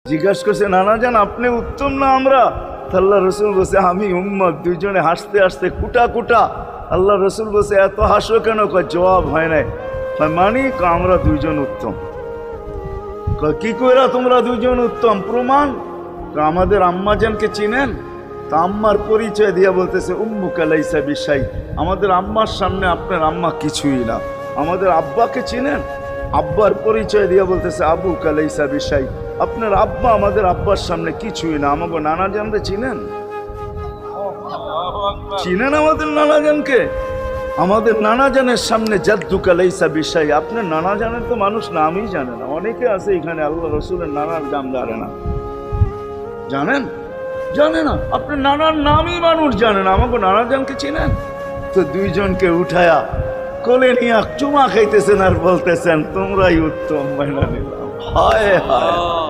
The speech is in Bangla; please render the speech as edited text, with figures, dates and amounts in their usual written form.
জিজ্ঞাসা করছে নানা জান আপনি উত্তম না আমরা? আল্লাহ রসুল বলছে আমি উম্মত। দুইজনে হাসতে হাসতে কুটা কুটা। আল্লাহ রসুল বলছে এত হাসো কেন? জবাব হয় নাই। মানি আমরা দুইজন উত্তম। কি কইরা তোমরা দুইজন উত্তম? প্রমাণ। আমাদের আম্মাজানকে চিনেন? তা আম্মার পরিচয় দিয়া বলতেছে উম্মুকা লাইসা বিশাই, আমাদের আম্মার সামনে আপনার আম্মা কিছুই না। আমাদের আব্বাকে চিনেন? আব্বার পরিচয় দিয়া বলতেছে আবুকা লাইসা বিশাই, আপনার আব্বা আমাদের আব্বার সামনে কিছুই না। আমাকে নানাজানরে চিনেন? চিনেন আমাদের নানাজানকে? আমাদের নানাজানের সামনে জাদ্দুকা লাইসা বিশাই, আপনার নানাজানের তো মানুষ নামই জানে না। অনেকে আছে এখানে আল্লাহ রসুলের নানার নাম জানে না। জানেন? জানে না। আপনার নানার নামই মানুষ জানে না। আমাকে নানাজানকে চিনেন? তো দুইজনকে উঠায়া কোলে নিয়ে চুমা খাইতেছেন আর বলতেছেন তোমরাই উত্তম। মাইনা নিলাম। হায় হায়।